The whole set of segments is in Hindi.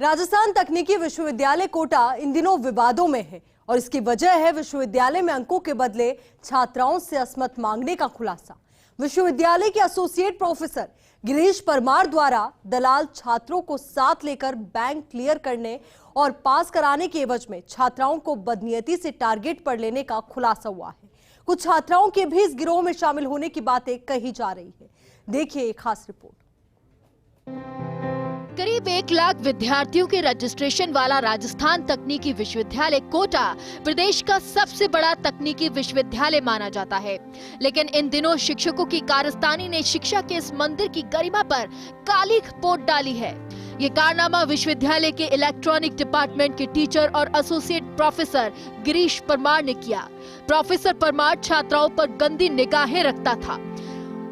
राजस्थान तकनीकी विश्वविद्यालय कोटा इन दिनों विवादों में है और इसकी वजह है विश्वविद्यालय में अंकों के बदले छात्राओं से असमत मांगने का खुलासा। विश्वविद्यालय के एसोसिएट प्रोफेसर गिरीश परमार द्वारा दलाल छात्रों को साथ लेकर बैंक क्लियर करने और पास कराने के एवज में छात्राओं को बदनीयती से टारगेट पर लेने का खुलासा हुआ है। कुछ छात्राओं के भी इस गिरोह में शामिल होने की बातें कही जा रही है। देखिए एक खास रिपोर्ट। करीब 1 लाख विद्यार्थियों के रजिस्ट्रेशन वाला राजस्थान तकनीकी विश्वविद्यालय कोटा प्रदेश का सबसे बड़ा तकनीकी विश्वविद्यालय माना जाता है, लेकिन इन दिनों शिक्षकों की कारस्तानी ने शिक्षा के इस मंदिर की गरिमा पर काली पोत डाली है। ये कारनामा विश्वविद्यालय के इलेक्ट्रॉनिक डिपार्टमेंट के टीचर और एसोसिएट प्रोफेसर गिरीश परमार ने किया। प्रोफेसर परमार छात्राओं पर गंदी निगाहें रखता था।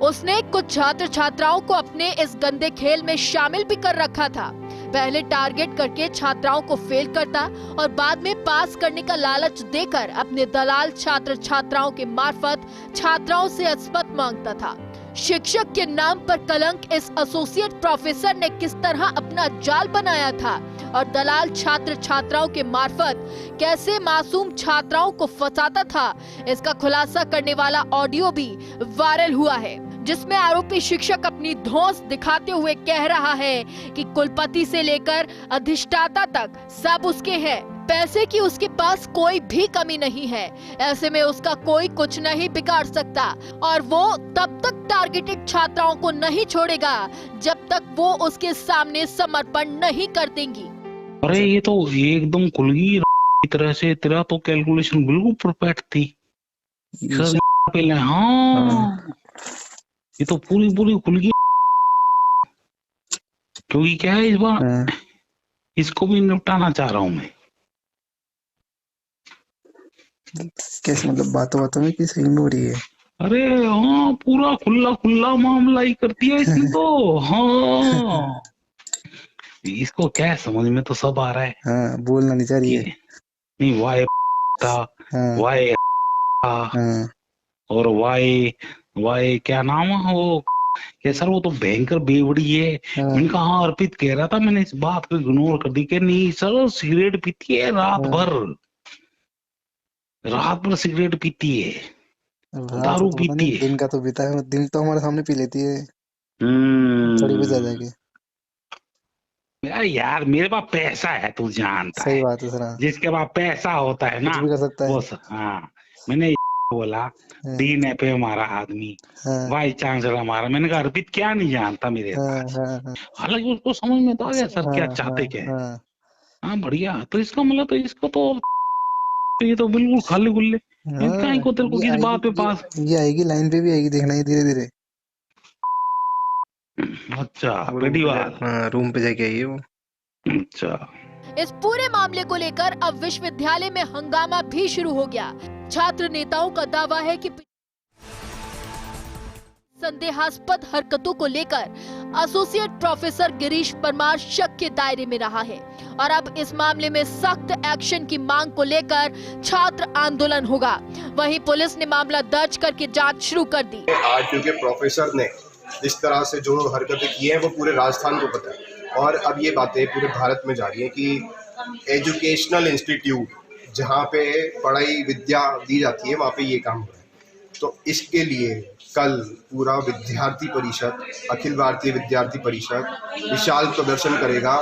उसने कुछ छात्र छात्राओं को अपने इस गंदे खेल में शामिल भी कर रखा था। पहले टारगेट करके छात्राओं को फेल करता और बाद में पास करने का लालच देकर अपने दलाल छात्र छात्राओं के मार्फत छात्राओं से असमत मांगता था। शिक्षक के नाम पर कलंक इस एसोसिएट प्रोफेसर ने किस तरह अपना जाल बनाया था और दलाल छात्र छात्राओं के मार्फत कैसे मासूम छात्राओं को फंसाता था, इसका खुलासा करने वाला ऑडियो भी वायरल हुआ है, जिसमें आरोपी शिक्षक अपनी धौंस दिखाते हुए कह रहा है कि कुलपति से लेकर अधिष्ठाता तक सब उसके हैं, पैसे की उसके पास कोई भी कमी नहीं है, ऐसे में उसका कोई कुछ नहीं बिगाड़ सकता और वो तब तक टारगेटेड छात्राओं को नहीं छोड़ेगा जब तक वो उसके सामने समर्पण नहीं कर देंगी। अरे ये तो एकदम खुल गई तरह से, तेरा तो कैलकुलेशन बिल्कुल परफेक्ट थी। पहले हाँ ये तो पूरी खुल गई, क्योंकि क्या है इस बार इसको भी निपटाना चाह रहा हूँ मैं। कैसे मतलब बातों में कि सही में हो रही है? अरे हाँ पूरा खुला मामला ही करती है इसकी तो। हाँ इसको क्या समझ में तो सब आ रहा है। हाँ बोलना नहीं चाह रही है। नहीं वाई था, वाई और वाई क्या नाम है वो, क्या सर वो तो भयंकर बेवड़ी है। मैंने कहा हाँ अर्पित कह रहा था, मैंने इस बात को इग्नोर कर दी कि नहीं सर सिगरेट पीती है रात भर सिगरेट पीती है, दारू पीती है। दिन का तो पीता है, दिन तो हमारे सामने पी लेती है थोड़ी भी ज्यादा के। यार मेरे पास पैसा है तू जानता है। सही बात है सर, जिसके पास पैसा होता है ना कुछ भी कर सकता है। हाँ मैंने बोला डीन पे हमारा आदमी वाइस चांसलर हमारा, मैंने कहा अर्पित क्या नहीं जानता मेरे पास। हालांकि उसको समझ में तो आ गया सर क्या चाहते क्या है। हाँ बढ़िया, तो इसका मतलब तो इसको तो ये तो बिल्कुल खाली गुल्ले। को तेरे को किस बात पे पास ये आएगी, लाइन पे भी आएगी, देखना है धीरे धीरे। अच्छा पहली बार रूम पे जाके आई है वो। अच्छा इस पूरे मामले को लेकर अब विश्वविद्यालय में हंगामा भी शुरू हो गया। छात्र नेताओं का दावा है कि संदेहास्पद हरकतों को लेकर एसोसिएट प्रोफेसर गिरीश परमार शक के दायरे में रहा है और अब इस मामले में सख्त एक्शन की मांग को लेकर छात्र आंदोलन होगा। वहीं पुलिस ने मामला दर्ज करके जांच शुरू कर दी। आरटीयू के प्रोफेसर ने इस तरह से जो हरकतें की हैं वो पूरे राजस्थान को पता है और अब ये बातें पूरे भारत में जा रही है कि एजुकेशनल इंस्टीट्यूट जहाँ पे पढ़ाई विद्या दी जाती है वहाँ पे ये काम हो रहा है। तो इसके लिए कल पूरा विद्यार्थी परिषद, अखिल भारतीय विद्यार्थी परिषद विशाल प्रदर्शन करेगा।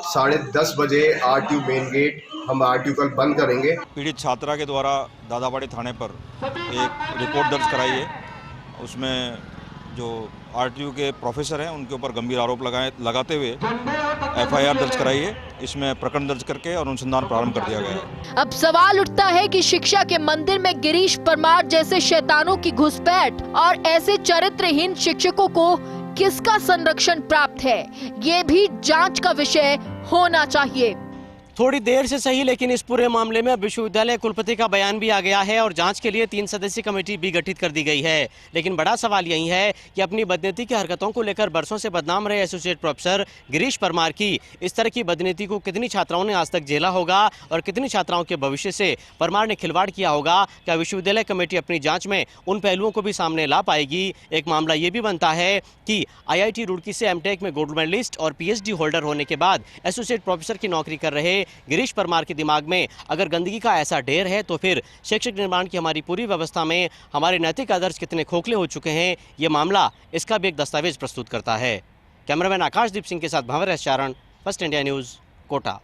10:30 बजे आरटीयू मेन गेट हम आरटीयू कल बंद करेंगे। पीड़ित छात्रा के द्वारा दादाबाड़ी थाने पर एक रिपोर्ट दर्ज कराई है। उसमें जो आरटीयू के प्रोफेसर हैं उनके ऊपर गंभीर आरोप लगाते हुए एफआईआर दर्ज कराई है। इसमें प्रकरण दर्ज करके और अनुसंधान प्रारंभ कर दिया गया है। अब सवाल उठता है कि शिक्षा के मंदिर में गिरीश परमार जैसे शैतानों की घुसपैठ और ऐसे चरित्रहीन शिक्षकों को किसका संरक्षण प्राप्त है, ये भी जांच का विषय होना चाहिए। थोड़ी देर से सही, लेकिन इस पूरे मामले में विश्वविद्यालय कुलपति का बयान भी आ गया है और जांच के लिए 3 सदस्यीय कमेटी भी गठित कर दी गई है। लेकिन बड़ा सवाल यही है कि अपनी बदनीति की हरकतों को लेकर बरसों से बदनाम रहे एसोसिएट प्रोफेसर गिरीश परमार की इस तरह की बदनीति को कितनी छात्राओं ने आज तक झेला होगा और कितनी छात्राओं के भविष्य से परमार ने खिलवाड़ किया होगा। क्या विश्वविद्यालय कमेटी अपनी जाँच में उन पहलुओं को भी सामने ला पाएगी? एक मामला ये भी बनता है कि IIT रुड़की से एमटेक में गोल्ड मेडलिस्ट और PhD होल्डर होने के बाद एसोसिएट प्रोफेसर की नौकरी कर रहे गिरीश परमार के दिमाग में अगर गंदगी का ऐसा ढेर है तो फिर शैक्षिक निर्माण की हमारी पूरी व्यवस्था में हमारे नैतिक आदर्श कितने खोखले हो चुके हैं, ये मामला इसका भी एक दस्तावेज प्रस्तुत करता है। कैमरामैन आकाशदीप सिंह के साथ भंवर एस चारण, फर्स्ट इंडिया न्यूज़, कोटा।